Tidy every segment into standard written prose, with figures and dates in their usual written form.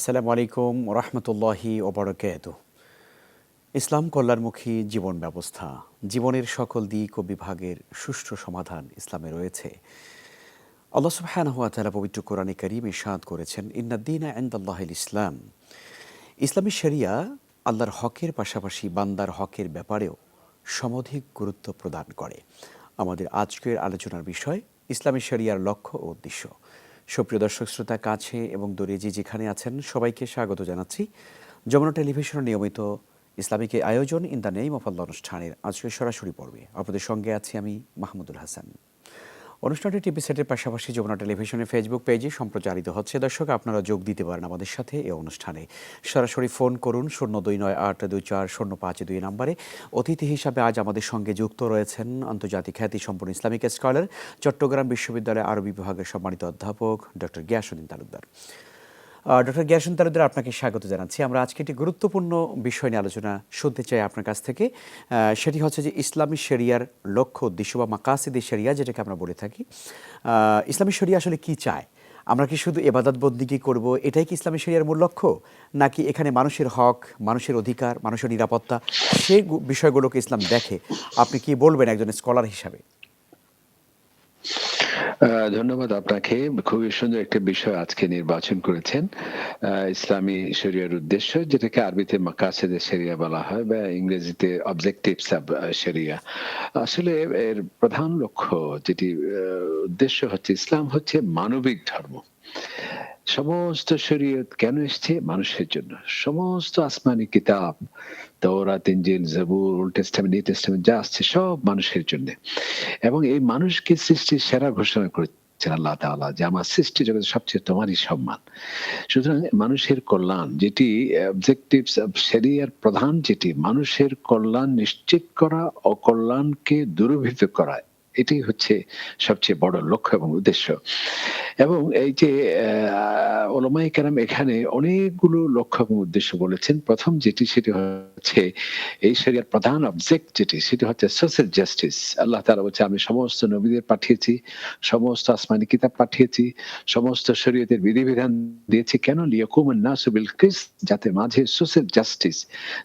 আসসালামু আলাইকুম রহমতুল্লাহি ওবরাকাতুহু। ইসলাম কল্যাণমুখী জীবন ব্যবস্থা, জীবনের সকল দিক ও বিভাগের সুষ্ঠু সমাধান ইসলামে রয়েছে। আল্লাহ সুবহানাহু ওয়া তাআলা পবিত্র কোরআনে কারীমে ইরশাদ করেছেন, ইন্নাদ-দীনা ইনদাল্লাহিল ইসলাম। ইসলামী শরিয়া আল্লাহর হকের পাশাপাশি বান্দার হকের ব্যাপারেও সমধিক গুরুত্ব প্রদান করে। আমাদের আজকের আলোচনার বিষয় ইসলামী শরিয়ার লক্ষ্য ও উদ্দেশ্য। সুপ্রিয় দর্শক শ্রোতা, কাছে এবং দূরে যে যেখানে আছেন সবাইকে স্বাগত জানাচ্ছি যমুনা টেলিভিশনের নিয়মিত ইসলামিক আয়োজন ইন দ্য নেম অফ আল্লাহ অনুষ্ঠানের আজকের সরাসরি পর্বে আপনাদের সঙ্গে আছি আমি মাহমুদুল হাসান। অনুষ্ঠানটি টিভি সেটের পাশাপাশি যমুনা টেলিভিশনের ফেসবুক পেজে সম্প্রচারিত হচ্ছে। দর্শক, আপনারা যোগ দিতে পারেন আমাদের সাথে এই অনুষ্ঠানে। সরাসরি ফোন করুন ০২৯৮২৪০৫২ নম্বরে। অতিথি হিসাবে আজ আমাদের সঙ্গে যুক্ত রয়েছেন আন্তর্জাতিক খ্যাতিসম্পন্ন ইসলামিক স্কলার, চট্টগ্রাম বিশ্ববিদ্যালয়ের আরবি বিভাগের সম্মানিত অধ্যাপক ডক্টর গিয়াসউদ্দিন তালুকদার। ডক্টর গিয়াসউদ্দিন তালুকদার, আপনাকে স্বাগত জানাচ্ছি। আমরা আজকে একটি গুরুত্বপূর্ণ বিষয় নিয়ে আলোচনা শুনতে চাই আপনার কাছ থেকে। সেটি হচ্ছে যে ইসলামী শরিয়ার লক্ষ্য উদ্দেশ্য বা মাকাসিদে শরিয়া, যেটাকে আমরা বলে থাকি। ইসলামী শরিয়া আসলে কি চায়? আমরা কি শুধু ইবাদত বন্দেগী করব, এটাই কি ইসলামী শরিয়ার মূল লক্ষ্য? নাকি এখানে মানুষের হক, মানুষের অধিকার, মানুষের নিরাপত্তা, সেই বিষয়গুলোকে ইসলাম দেখে? আপনি কি বলবেন একজন স্কলার হিসাবে? ধন্যবাদ আপনাকে। খুবই সুন্দর একটা বিষয় আজকে নির্বাচন করেছেন। ইসলামী শরিয়ার উদ্দেশ্য, যেটাকে আরবিতে মাকাসিদে শরিয়া বলা হয় বা ইংরেজিতে অবজেক্টিভস অব শরিয়া। আসলে এর প্রধান লক্ষ্য যেটি উদ্দেশ্য হচ্ছে, ইসলাম হচ্ছে মানবিক ধর্ম। সমস্ত শরীয়ত কেন এসছে? মানুষের জন্য। সমস্ত আসমানি কিতাব, তাওরাত, ইনজিল, জাবুর, ওল্ড টেস্টামেন্ট, নিউ টেস্টামেন্ট যা আসছে সব মানুষের জন্য। এবং এই মানুষকে সৃষ্টির সেরা ঘোষণা করেছেন আল্লাহ তাআলা যে আমার সৃষ্টি জগতের সবচেয়ে তোমারই সম্মান। সুতরাং মানুষের কল্যাণ যেটি অবজেক্টিভস অব শরিয়ার প্রধান, যেটি মানুষের কল্যাণ নিশ্চিত করা, অকল্যাণকে দূরীভূত করা, এটাই হচ্ছে সবচেয়ে বড় লক্ষ্য এবং উদ্দেশ্য। এবং এই যে উলামায়ে কেরাম এখানে অনেকগুলো লক্ষ্য এবং উদ্দেশ্য বলেছেন। প্রথম যেটি সেটি হচ্ছে এই শরিয়ার প্রধান অবজেক্ট যেটি সেটি হচ্ছে সোশ্যাল জাস্টিস। আল্লাহ তাআলা বলছে, আমি সমস্ত নবীদের পাঠিয়েছি, সমস্ত আসমানি কিতাব পাঠিয়েছি, সমস্ত শরীয়তের বিধিবিধান দিয়েছি। কেন? লিয়াকুমুন নাসু বিল কিসত, যাতে মাঝে সোশ্যাল জাস্টিস,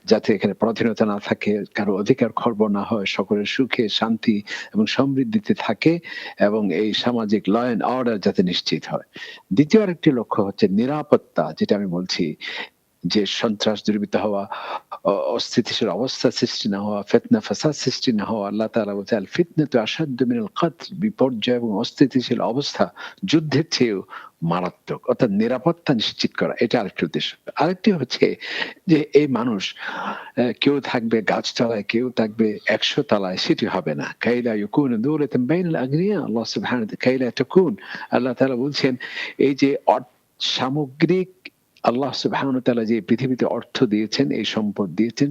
যাতে এখানে পরাধীনতা না থাকে, কারো অধিকার খর্ব না হয়, সকলের সুখে শান্তি এবং সমৃদ্ধিতে থাকে, এবং এই সামাজিক ল এন্ড অর্ডার যাতে নিশ্চিত হয়। দ্বিতীয় আরেকটি লক্ষ্য হচ্ছে নিরাপত্তা, যেটা আমি বলছি যে সন্ত্রাস দূরীভূত হওয়া, অস্থিতিশীল অবস্থা সৃষ্টি না হওয়া, ফিতনা ফাসাদ সৃষ্টি না হওয়া। আল্লাহ তাআলা বলছে, আল ফিতনাতু আশাদ্দু মিনাল কতল, বিপর্যয় এবং অস্থিতিশীল অবস্থা যুদ্ধের চেয়েও মারাত্মক। অর্থাৎ নিরাপত্তা নিশ্চিত করা, এটা আরেকটি উদ্দেশ্য। আরেকটি হচ্ছে যে এই মানুষ কেউ থাকবে গাছতলায়, কেউ থাকবে ১০০ তলায়, সেটি হবে না। কাইলা ইয়াকুনু দূলাতান বাইনাল আগনিয়া, আল্লাহ সুবহানাহু ওয়া তাআলা কাইলা তাকুন। আল্লাহ তাআলা বলছেন, এই যে সামগ্রিক আল্লাহ সুবহানাহু ওয়া তাআলা যে পৃথিবীতে অর্থ দিয়েছেন, এই সম্পদ দিয়েছেন,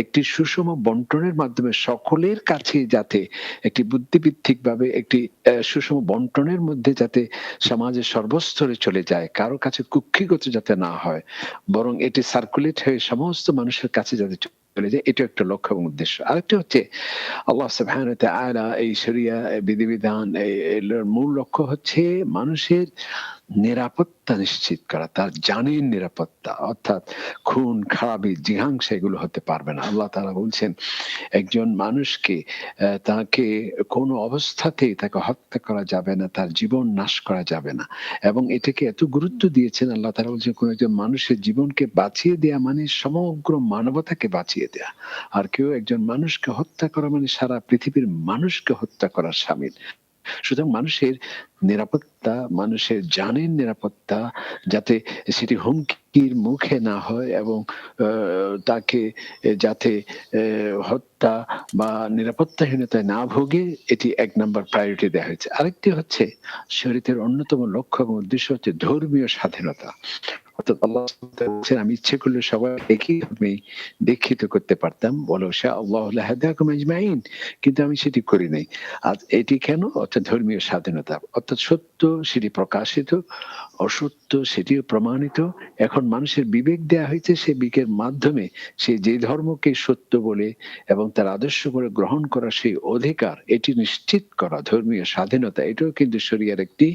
একটি সুষম বন্টনের মাধ্যমে সকলের কাছে যাতে একটি বুদ্ধিভিত্তিকভাবে একটি সুষম বন্টনের মধ্যে যাতে সমাজের সর্বস্তরে চলে যায়, কারো কাছে কুক্ষিগত যাতে না হয়, বরং এটি সার্কুলেট হয়ে সমস্ত মানুষের কাছে যাতে চলে যায়, এটা একটা লক্ষ্য এবং উদ্দেশ্য। আরেকটা হচ্ছে আল্লাহ সুবহানাহু ওয়া তাআলা এই শরিয়া বিধিবিধান এর মূল লক্ষ্য হচ্ছে মানুষের নিরাপত্তা নিশ্চিত করা, তার জানের নিরাপত্তা। অর্থাৎ খুন খারাপি জিহাংসা এগুলো হতে পারবে না। আল্লাহ তাআলা বলছেন, একজন মানুষকে তাকে কোনো অবস্থাতেই তাকে হত্যা করা যাবে না, তার জীবন নাশ করা যাবে না। এবং এটাকে এত গুরুত্ব দিয়েছেন আল্লাহ তাআলা বলছেন, কোন একজন মানুষের জীবনকে বাঁচিয়ে দেয়া মানে সমগ্র মানবতাকে বাঁচিয়ে দেয়া। আর কেউ একজন মানুষকে হত্যা করা মানে সারা পৃথিবীর মানুষকে হত্যা করার শামিল। সুতরাং মানুষের নিরাপত্তা, মানুষের জানের নিরাপত্তা যাতে সেটি হুমকির মুখে না হয়, এবং তাকে যাতে হত্যা বা নিরাপত্তাহীনতায় না ভোগে, এটি ১ নাম্বার প্রায়োরিটি দেয়া হয়েছে। আরেকটি হচ্ছে শরীয়তের অন্যতম লক্ষ্য এবং উদ্দেশ্য হচ্ছে ধর্মীয় স্বাধীনতা। অর্থাৎ আল্লাহ বলছেন, আমি ইচ্ছে করলে সবাইকে আমি দীক্ষিত করতে পারতাম, ওয়ালাউ শা আল্লাহু লাহাদাকুম আজমাইন, কিন্তু আমি সেটি করি নাই। আর এটি কেন? অর্থাৎ ধর্মীয় স্বাধীনতা। অর্থাৎ সত্য সেটি প্রকাশিত, অসত্য সেটিও প্রমাণিত। এখন মানুষের বিবেক দেয়া হয়েছে, সেই বিবেকের মাধ্যমে সে যে ধর্মকে সত্য বলে এবং তার আদর্শ করে গ্রহণ করার সেই অধিকার, এটি নিশ্চিত করা, ধর্মীয় স্বাধীনতা, এটাও কিন্তু শরিয়ার একটি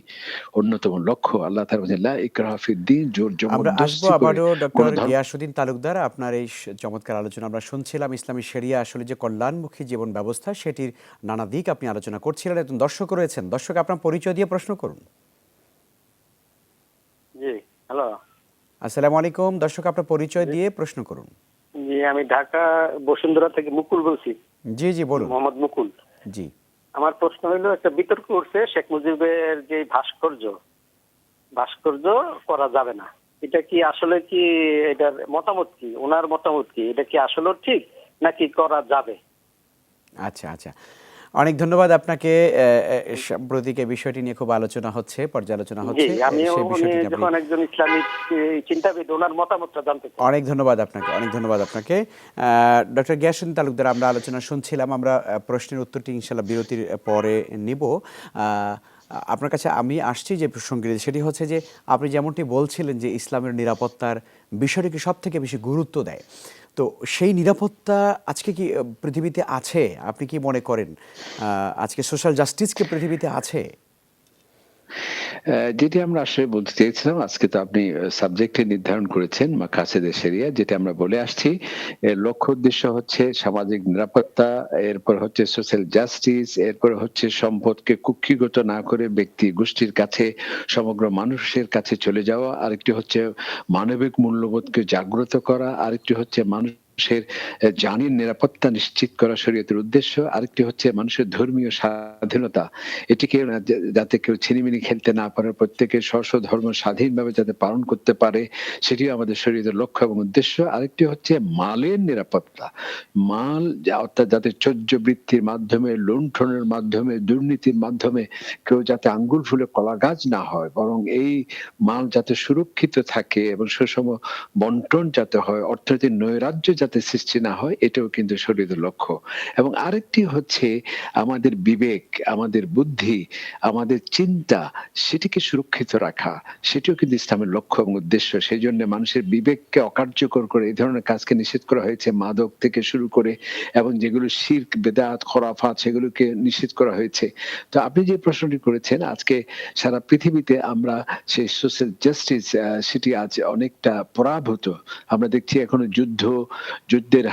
অন্যতম লক্ষ্য। আল্লাহ তাআলা বলেন, লা ইকরাহা ফিদ-দীন, জোর আমরা আসবো মধ্যস্থি করে আবারও কোন ডক্টর ধর্ম গিয়াসউদ্দিন তালুকদার। আপনার এই চমৎকার আলোচনা আমরা শুনছিলাম। ইসলামী শরিয়া আসলে যে কল্যাণমুখী জীবন ব্যবস্থা, সেটির নানা দিক আপনি আলোচনা করছিলেন। একজন দর্শক রয়েছেন। দর্শক, আপনার পরিচয় দিয়ে প্রশ্ন করুন। জি, হ্যালো। আসসালামু আলাইকুম। দর্শক, আপনার পরিচয় দিয়ে প্রশ্ন করুন। জি, আমি ঢাকা বসুন্ধরা থেকে মুকুল বলছি। জি, জি, বলুন। মোহাম্মদ মুকুল। জি। আমার প্রশ্ন হলো, একটা বিতর্ক উঠছে শেখ মুজিবের যে ভাস্কর্য করা যাবে না। এটা কি আসলে কি, এটার মতামত কি, ওনার মতামত কি, এটা কি আসলে ঠিক নাকি করা যাবে? আচ্ছা, আচ্ছা। অনেক ধন্যবাদ আপনাকে। সাম্প্রতিক এই বিষয়টি নিয়ে খুব আলোচনা হচ্ছে, পর্যালোচনা জি, হচ্ছে। আমিও সেই উনি বিষয়টি নিয়ে আপনি যখন একজন ইসলামিক চিন্তাবিদ, ওনার মতামতটা জানতে চাই। অনেক ধন্যবাদ আপনাকে, অনেক ধন্যবাদ আপনাকে। ডক্টর গিয়াসউদ্দিন তালুকদার, আমরা আলোচনা শুনছিলাম। আমরা প্রশ্নের উত্তরটি ইনশাআল্লাহ বিরতির পরে নিব। আ আপনার কাছে আমি আসছি যে প্রসঙ্গে, সেটি হচ্ছে যে আপনি যেমনটি বলছিলেন যে ইসলামের নিরাপত্তার বিষয়টিকে সবথেকে বেশি গুরুত্ব দেয়। তো সেই নিরাপত্তা আজকে কি পৃথিবীতে আছে? আপনি কি মনে করেন? আজকে সোশ্যাল জাস্টিস কি পৃথিবীতে আছে? যেটি আমরা আসলে বলতে চেয়েছিলাম, আজকে তো আপনি সাবজেক্টে নির্ধারণ করেছেন মাকাসেদে শরিয়া, যেটা আমরা বলে আসছি। এর লক্ষ্য উদ্দেশ্য হচ্ছে সামাজিক নিরাপত্তা, এরপর হচ্ছে সোশ্যাল জাস্টিস, এরপর হচ্ছে সম্পদকে কুক্ষিগত না করে ব্যক্তি গোষ্ঠীর কাছে, সমগ্র মানুষের কাছে চলে যাওয়া। আরেকটি হচ্ছে মানবিক মূল্যবোধকে জাগ্রত করা। আরেকটি হচ্ছে মানুষের জানের নিরাপত্তা নিশ্চিত করা শরীয়তের উদ্দেশ্য। আরেকটি হচ্ছে মানুষের ধর্মীয় স্বাধীনতা, এটিকে যাতে কেউ ছিনিমিনি খেলতে না পারে, প্রত্যেকে স্ব ধর্ম স্বাধীনভাবে যাতে পালন করতে পারে, সেটিও আমাদের শরীরের লক্ষ্য এবং উদ্দেশ্য। আরেকটি হচ্ছে মালের নিরাপত্তা। মাল অর্থাৎ যাতে চর্যবৃত্তির মাধ্যমে, লুণ্ঠনের মাধ্যমে, দুর্নীতির মাধ্যমে কেউ যাতে আঙ্গুল ফুলে কলা গাছ না হয়, বরং এই মাল যাতে সুরক্ষিত থাকে এবং সুষম বন্টন যাতে হয়, অর্থনৈতিক নৈরাজ্য যাতে সৃষ্টি না হয়, এটাও কিন্তু শরীরের লক্ষ্য। এবং আরেকটি হচ্ছে আমাদের বিবেক, আমাদের বুদ্ধি, আমাদের চিন্তা, সেটিকে সুরক্ষিত রাখা, সেটিও কিন্তু ইসলামের লক্ষ্য এবং উদ্দেশ্য। সেই জন্য মানুষের বিবেককে অকার্যকর করে এই ধরনের কাজকে নিষেধ করা হয়েছে, মাদক থেকে শুরু করে, এবং যেগুলো শিরক, বেদাত, খোরাফাত, সেগুলোকে নিষেধ করা হয়েছে। তো আপনি যে প্রশ্নটি করেছেন, আজকে সারা পৃথিবীতে আমরা সেই সোশ্যাল জাস্টিস সেটি আজ অনেকটা পরাভূত। আমরা দেখছি এখনো যুদ্ধের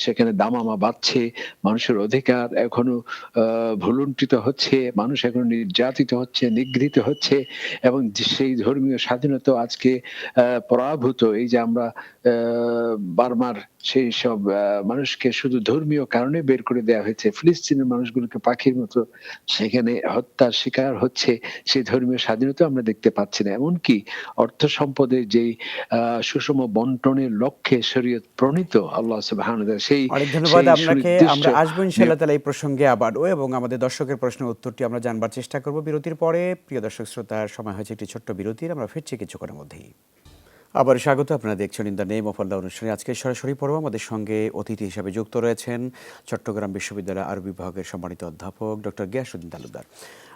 সেখানে দামামা বাজছে, মানুষের অধিকার এখনো ভুলুণ্ঠিত হচ্ছে, মানুষ এখনো নির্যাতিত হচ্ছে, নিগৃহীত হচ্ছে, এবং সেই ধর্মীয় স্বাধীনতা আজকে পরাভূত। এই যে আমরা বার্মার সেই সব মানুষকে শুধু ধর্মীয় কারণে বের করে দেওয়া হয়েছে, ফিলিস্তিনের মানুষগুলোকে পাখির মতো সেখানে হত্যার শিকার হচ্ছে, সেই ধর্মীয় স্বাধীনতা আমরা দেখতে পাচ্ছি না। এমনকি অর্থ সম্পদের যেই সুষম বন্টনের লক্ষ্যে শরীয়ত প্রণীত আল্লাহ সুবহানাহু ওয়া তাআলা, সেই অনেক ধন্যবাদ সেই আপনাকে। সুনির্দিষ্ট আমরা আসবো ইনশাআল্লাহ তাআলা এই প্রসঙ্গে আবারও, এবং আমাদের দর্শকের প্রশ্নের উত্তরটি আমরা জানবার চেষ্টা করব বিরতির পরে। প্রিয় দর্শক শ্রোতার, সময় হয়েছে একটি ছোট্ট বিরতির। আমরা ফিরছি কিছুক্ষণের মধ্যেই। আবার স্বাগত। আপনারা দেখছেন ইন দ্য নেম অফ আল্লাহ অনুষ্ঠানে আজকে সরাসরি পর্ব। আমাদের সঙ্গে অতিথি হিসেবে যুক্ত রয়েছেন চট্টগ্রাম বিশ্ববিদ্যালয়ের আরবি বিভাগের সম্মানিত অধ্যাপক ডক্টর গিয়াসউদ্দিন তালুকদার।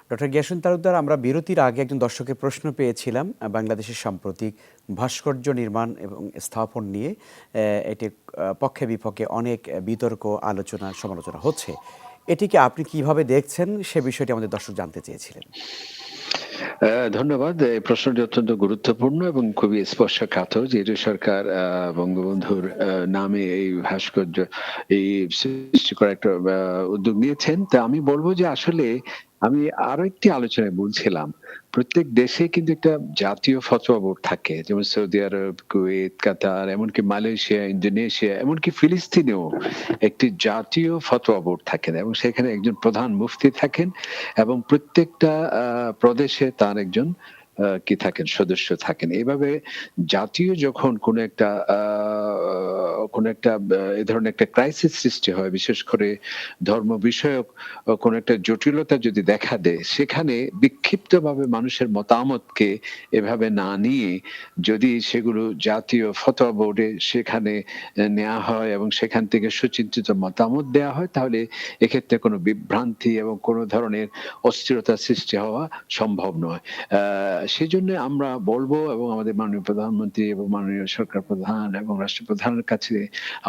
ডক্টর গিয়াসউদ্দিন তালুকদার, আমরা বিরতির আগে একজন দর্শকের প্রশ্ন পেয়েছিলাম বাংলাদেশের সাম্প্রতিক ভাস্কর্য নির্মাণ এবং স্থাপন নিয়ে। এটি পক্ষে বিপক্ষে অনেক বিতর্ক, আলোচনা, সমালোচনা হচ্ছে। এটিকে আপনি কিভাবে দেখছেন, সে বিষয়টি আমাদের দর্শক জানতে চেয়েছিলেন। ধন্যবাদ। এই প্রশ্নটি অত্যন্ত গুরুত্বপূর্ণ এবং খুবই স্পর্শকাতর। যেহেতু সরকার বঙ্গবন্ধুর নামে এই ভাস্কর্য এই সৃষ্টি করার একটা উদ্যোগ নিয়েছেন। তা আমি বলব যে আসলে আমি আরো একটি আলোচনায় বলছিলাম, প্রত্যেক দেশে কিন্তু একটা জাতীয় ফতোয়া বোর্ড থাকে। যেমন সৌদি আরব, কুয়েত, কাতার, এমনকি মালয়েশিয়া, ইন্দোনেশিয়া, এমনকি ফিলিস্তিনেও একটি জাতীয় ফতোয়া বোর্ড থাকেন, এবং সেখানে একজন প্রধান মুফতি থাকেন, এবং প্রত্যেকটা প্রদেশে তার একজন কি থাকেন, সদস্য থাকেন। এভাবে জাতীয় যখন কোন একটা এ ধরনের একটা ক্রাইসিস সৃষ্টি হয়, বিশেষ করে ধর্ম বিষয়ক কোন একটা জটিলতা যদি দেখা দেয়, সেখানে বিক্ষিপ্তভাবে মানুষের মতামতকে এভাবে না নিয়ে যদি সেগুলো জাতীয় ফতোয়া বোর্ডে সেখানে নেওয়া হয় এবং সেখান থেকে সুচিন্তিত মতামত দেওয়া হয়, তাহলে এক্ষেত্রে কোনো বিভ্রান্তি এবং কোনো ধরনের অস্থিরতা সৃষ্টি হওয়া সম্ভব নয়। সেজন্য আমরা বলবো, এবং আমাদের মাননীয় প্রধানমন্ত্রী এবং মাননীয় সরকার প্রধান এবং রাষ্ট্রপ্রধানের কাছে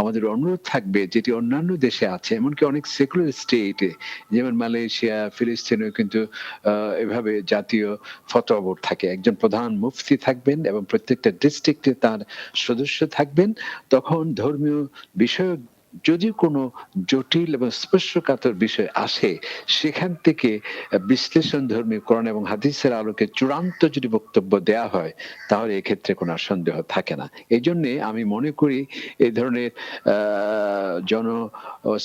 আমাদের অনুরোধ থাকবে, যেটি অন্যান্য দেশে আছে, এমনকি অনেক সেকুলার স্টেটে, যেমন মালয়েশিয়া, ফিলিস্তিনেও কিন্তু এভাবে যেভাবে জাতীয় ফতোয়া বোর্ড থাকে, একজন প্রধান মুফতি থাকবেন এবং প্রত্যেকটা ডিস্ট্রিক্টে তার সদস্য থাকবেন, তখন ধর্মীয় বিষয় যদি কোনো জটিল এবং স্পর্শকাতর বিষয় আসে, সেখান থেকে বিশ্লেষণ ধর্মী কোরআন এবং হাদিসের আলোকে চূড়ান্ত যদি বক্তব্য দেয়া হয়, তাহলে এক্ষেত্রে কোনো আর সন্দেহ থাকে না। এই জন্যে আমি মনে করি এই ধরনের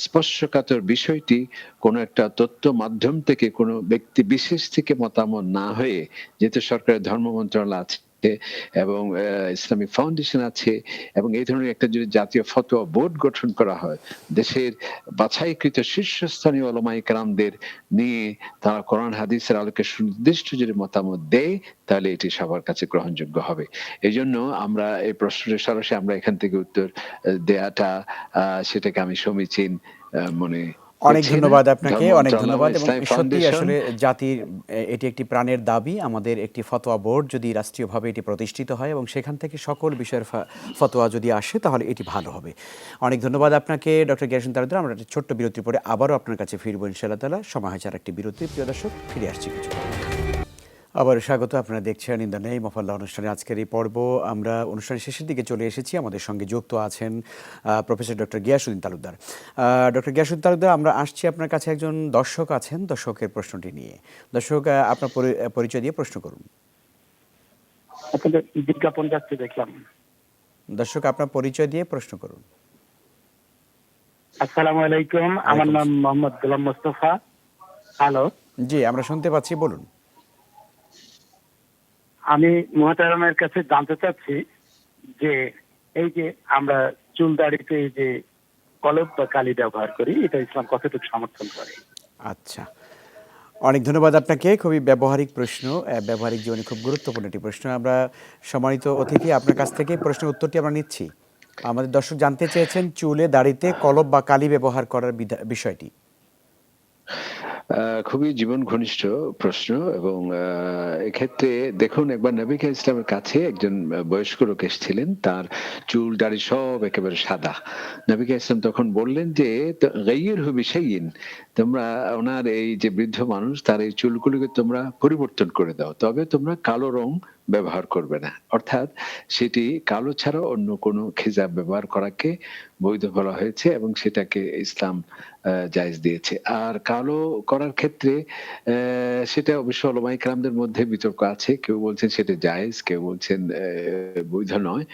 স্পর্শকাতর বিষয়টি কোনো একটা তথ্য মাধ্যম থেকে, কোনো ব্যক্তি বিশেষ থেকে মতামত না হয়ে, যেহেতু সরকারের ধর্ম মন্ত্রণালয় আছে এবং ইসলামিক ফাউন্ডেশন আছে, এবং এই ধরনের একটা যদি জাতীয় ফতোয়া বোর্ড গঠন করা হয়, দেশের বাছাইকৃত শীর্ষস্থানীয় উলামায়ে কেরামদের নিয়ে তারা কোরআন হাদিসের আলোকে সুনির্দিষ্ট যদি মতামত দেয়, তাহলে এটি সবার কাছে গ্রহণযোগ্য হবে। এই জন্য আমরা এই প্রশ্নটা সরাসরি আমরা এখান থেকে উত্তর দেয়াটা সেটাকে আমি সমীচীন মনে অনেক করছি না। ধন্যবাদ আপনাকে, ধর্ম অনেক মন্ত্রণালয় ধন্যবাদ। এবং এবং ইসলামিক সত্যি ফাউন্ডেশন আসলে জাতির এটি একটি প্রাণের দাবি। আমাদের একটি ফতোয়া বোর্ড যদি রাষ্ট্রীয়ভাবে এটি প্রতিষ্ঠিত হয় এবং সেখান থেকে সকল বিষয়ের ফতোয়া যদি আসে, তাহলে এটি ভালো হবে। অনেক ধন্যবাদ আপনাকে ডক্টর গিয়াসউদ্দিন তালুকদার। আমরা একটা ছোট্ট বিরতির পরে আবারও আপনার কাছে ফিরবো ইনশাআল্লাহ তাআলা। সময় হয়েছে আর একটি বিরতি। প্রিয় দর্শক, ফিরে আসছি কিছু। আবার স্বাগত। আপনারা দেখছেন ইন দ্য নেম অফ আল্লাহ অনুষ্ঠানে আজকের এই পর্ব। আমরা অনুষ্ঠানের শেষের দিকে চলে এসেছি। আমাদের সঙ্গে যুক্ত আছেন professor doctor Giasuddin Talukdar. Doctor Giasuddin Talukdar, আমরা আসছি আপনার কাছে, একজন দর্শক আছেন, দর্শকের প্রশ্নটি নিয়ে। দর্শক, আপনার পরিচয় দিয়ে প্রশ্ন করুন। আপনাদের বিজ্ঞাপন যাচ্ছে দেখলাম। দর্শক, আপনার পরিচয় দিয়ে প্রশ্ন করুন। আসসালামু আলাইকুম, আমার নাম মোহাম্মদ গোলাম মোস্তফা। হ্যালো, জি, আমরা শুনতে পাচ্ছি, বলুন। আমি মুহতারামের কাছে জানতে চাচ্ছি যে এই যে আমরা চুল দাড়িতে এই যে কলব বা কালি ব্যবহার করি, এটা ইসলাম কতটুকু সমর্থন করে? আচ্ছা, অনেক ধন্যবাদ আপনাকে। খুবই ব্যবহারিক প্রশ্ন, ব্যবহারিক জীবনে খুব গুরুত্বপূর্ণ একটি প্রশ্ন। আমরা সম্মানিত অতিথি, আপনার কাছ থেকে প্রশ্নের উত্তরটি আমরা নিচ্ছি। আমাদের দর্শক জানতে চেয়েছেন চুলে দাড়িতে কলব বা কালি ব্যবহার করার বিষয়টি। খুবই জীবন ঘনিষ্ঠ প্রশ্ন, এবং এক্ষেত্রে দেখুন, একবার নবী ইসলামের কাছে একজন বয়স্ক লোক এসেছিলেন, তার চুল দাড়ি সব একেবারে সাদা। নবী ইসলাম তখন বললেন যে গাইয়ির হু বিশাইইন, তোমরা, ওনার এই যে বৃদ্ধ মানুষ, তার এই চুলগুলিকে তোমরা পরিবর্তন করে দাও, তবে তোমরা কালো রং ব্যবহার করবে না। অর্থাৎ সেটি কালো ছাড়া অন্য কোনো খিজাব ব্যবহার করাকে বৈধ বলা হয়েছে, এবং সেটাকে ইসলাম জায়েজ দিয়েছে। আর কালো করার ক্ষেত্রে সেটা অবশ্য উলামায়ে কেরামদের মধ্যে বিতর্ক আছে। কেউ বলছেন সেটা জায়েজ, কেউ বলছেন বৈধ নয়।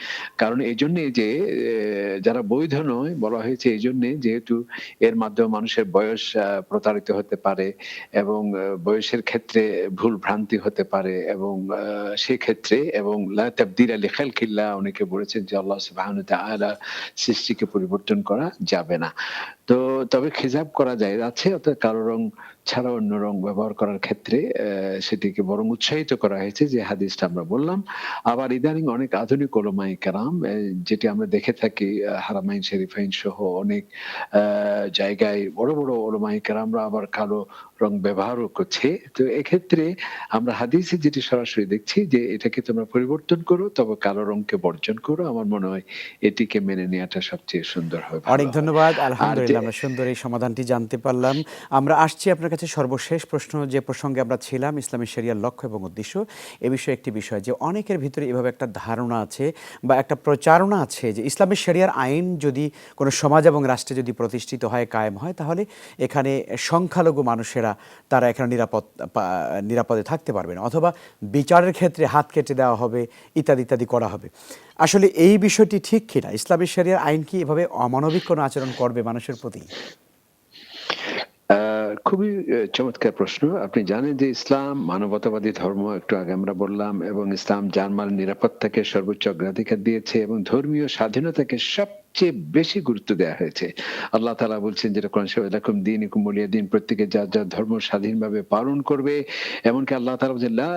কারণ এইজন্যে যে যারা বৈধ নয় বলা হয়েছে, এইজন্যে যেহেতু এর মাধ্যমে মানুষের বয়স প্রতারিত হতে পারে, এবং বয়সের ক্ষেত্রে ভুল ভ্রান্তি হতে পারে, এবং সেক্ষেত্রে, এবং লা তাবদীলা লিখালকিল্লাহ, অনেকে বলেছেন যে আল্লাহ সুবহানাহু ওয়া তাআলা সৃষ্টিকে পরিবর্তন করা যাবে না। তো তবে খিজাব করা যায় আছে, অর্থাৎ কালো রং ছাড়া অন্য রং ব্যবহার করার ক্ষেত্রে সেটিকে বরং উৎসাহিত করা হয়েছে, যে হাদিসটা আমরা বললাম। আবার ইদানিং অনেক আধুনিক উলামায়ে কেরাম, যেটি আমরা দেখে থাকি হারামাইন শরীফাইন সহ অনেক জায়গায় বড় বড় উলামায়ে কেরামরা আবার কালো রং ব্যবহারও করছে। তো এক্ষেত্রে আমরা হাদিসে যেটি সরাসরি দেখছি যে এটাকে তোমরা পরিবর্তন করো, তবে কালো রংকে বর্জন করো। আমার মনে হয় এটিকে মেনে নেওয়াটা সবচেয়ে সুন্দর হবে, অনেক ভালো হয়। ধন্যবাদ। আর আলহামদুলিল্লাহ, আমরা সুন্দর এই সমাধানটি জানতে পারলাম। আমরা আসছি আপনার কাছে সর্বশেষ প্রশ্ন, যে প্রসঙ্গে আমরা ছিলাম, ইসলামী শরিয়ার লক্ষ্য এবং উদ্দেশ্য। এ বিষয়ে একটি বিষয়, যে অনেকের ভিতরে এভাবে একটা ধারণা আছে বা একটা প্রচারণা আছে যে ইসলামী শরিয়ার আইন যদি কোনো সমাজ এবং রাষ্ট্রে যদি প্রতিষ্ঠিত হয়, কায়েম হয়, তাহলে এখানে সংখ্যালঘু মানুষেরা তারা এখানে নিরাপদে থাকতে পারবে না, অথবা বিচারের ক্ষেত্রে হাত কেটে দেওয়া হবে, ইত্যাদি ইত্যাদি করা হবে। আসলে এই বিষয়টি ঠিক কিনা? ইসলামী শরিয়ার আইন কি এভাবে অমানবিক কোনো আচরণ করবে মানুষের প্রতি? খুবই চমৎকার প্রশ্ন। আপনি জানেন যে ইসলাম মানবতাবাদী ধর্ম, একটু আগে আমরা বললাম, এবং ইসলাম জানমাল নিরাপত্তাকে সর্বোচ্চ অগ্রাধিকার দিয়েছে, এবং ধর্মীয় স্বাধীনতাকে সবচেয়ে বেশি গুরুত্ব দেওয়া হয়েছে। আল্লাহ তাআলা বলছেন, যেটা কোরআন শরীফে, লাকুম দীনুকুম ওয়ালিয়া দীন, প্রত্যেকে যার যার ধর্ম স্বাধীনভাবে পালন করবে। এমনকি আল্লাহ তাআলা বলছেন, লা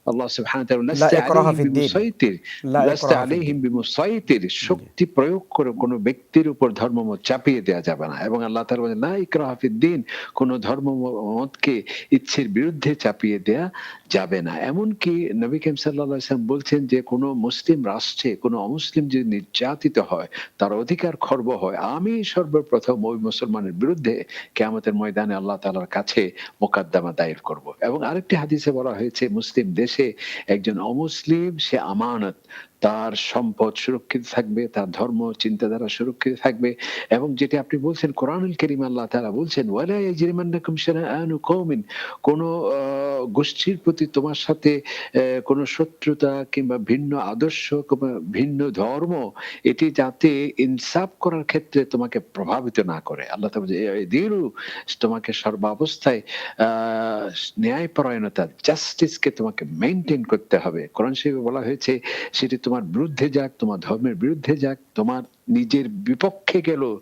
আল্লাহ সুবহানাহু ওয়া তাআলা লা লাস্তা ইকরাহা আলাইহিম ফিদ্দিন, বিমুসাইতির, লা লাস্তা ইকরাহা আলাইহিম ফিদ্দিন। বিমুসাইতির, জি, শক্তি প্রয়োগ করে কোনো ব্যক্তির উপর ধর্মমত চাপিয়ে দেওয়া যাবে না। এবং আল্লাহ তাআলা বলেন লা ইকরাহা ফিদ্দিন, কোনো ধর্মমতকে ইচ্ছের বিরুদ্ধে চাপিয়ে দেয়া যাবে না। এমনকি নবী করিম সাল্লাল্লাহু আলাইহি ওয়াসাল্লাম বলছেন যে কোনো মুসলিম রাষ্ট্রে কোনো অমুসলিম যদি নির্যাতিত হয়, তার অধিকার খর্ব হয়, আমি সর্বপ্রথম ওই মুসলমানের বিরুদ্ধে কিয়ামতের ময়দানে আল্লাহ তাআলার কাছে মোকদ্দমা দায়ের করব। এবং আরেকটি হাদিসে বলা হয়েছে মুসলিম দেশে একজন অমুসলিম সে আমানত, তার সম্পদ সুরক্ষিত থাকবে, তার ধর্ম চিন্তাধারা সুরক্ষিত থাকবে। এবং যেটি আপনি বলছেন কোরআনুল কারীমে আল্লাহ তাআলা বলছেন ওয়ালা ইয়াজরিমান্নাকুম শানাআনু কওমিন, কোন গোষ্ঠীর প্রতি তোমার সাথে কোনো শত্রুতা কিংবা ভিন্ন আদর্শ কিংবা ভিন্ন ধর্ম এটি যাতে ইনসাফ করার ক্ষেত্রে তোমাকে প্রভাবিত না করে। আল্লাহ তাআলা বলছে ইদিলু, তোমাকে সর্বাবস্থায় ন্যায়পরায়ণতা জাস্টিসকে তোমাকে মেইনটেইন করতে হবে। কোরআন শরীফে বলা হয়েছে সেটি তোমার বিরুদ্ধে যাক, তোমার ধর্মের বিরুদ্ধে যাক, তোমার নিজের বিপক্ষে গেলেও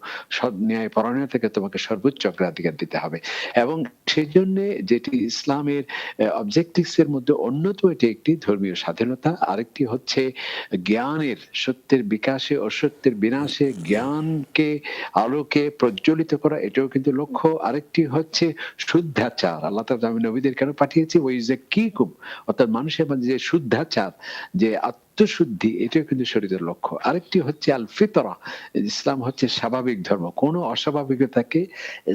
ন্যায়পরায়ণতাকে তোমাকে সর্বোচ্চ অগ্রাধিকার দিতে হবে। এবং সেজন্যে যেটি ইসলামের অবজেক্টিভস এর মধ্যে অন্যতম এটি একটি ধর্মীয় স্বাধীনতা, আরেকটি হচ্ছে জ্ঞানের, সত্যের বিকাশে অসত্যের বিনাশে জ্ঞানকে আলোকে প্রজ্বলিত করা, এটাও কিন্তু লক্ষ্য। আরেকটি হচ্ছে শুদ্ধাচার। আল্লাহ তাআলা আমি নবীদের কেন পাঠিয়েছি, ওয়াইযাক্কিকুম, অর্থাৎ মানুষের মাঝে যে শুদ্ধাচার, যে আত্মশুদ্ধি, এটাও কিন্তু শরীরের লক্ষ্য। আরেকটি হচ্ছে আল ফিতরা, ইসলাম হচ্ছে স্বাভাবিক ধর্ম, কোনো অস্বাভাবিকতাকে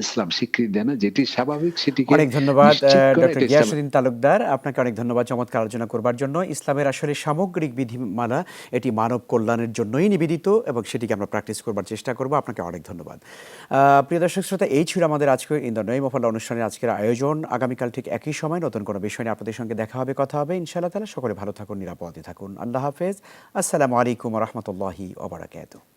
ইসলাম স্বীকৃতি দেয় না, যেটি স্বাভাবিক সেটিকে অনেক ধন্যবাদ নিশ্চিত করা, ডক্টর এটা ইসলাম। গিয়াসউদ্দিন তালুকদার, আপনাকে অনেক ধন্যবাদ চমৎকার আলোচনা করবার জন্য। ইসলামের আসলে সামগ্রিক বিধিমালা এটি মানব কল্যাণের জন্যই নিবেদিত এবং সেটিকে আমরা প্র্যাকটিস করবার চেষ্টা করব। আপনাকে অনেক ধন্যবাদ। প্রিয় দর্শক শ্রোতা, এই ছিল আমাদের আজকে ইন দ্য নেম অফ আল্লাহ অনুষ্ঠানের আজকের আয়োজন। আগামীকাল ঠিক একই সময় নতুন কোনো বিষয় নিয়ে আপনাদের সঙ্গে দেখা হবে, কথা হবে ইনশাআল্লাহ তাআলা। সকলে ভালো থাকুন, নিরাপদে থাকুন। আল্লাহ হাফেজ। আসসালামু আলাইকুম ওয়া রাহমাতুল্লাহি ওয়া বারাকাতুহু।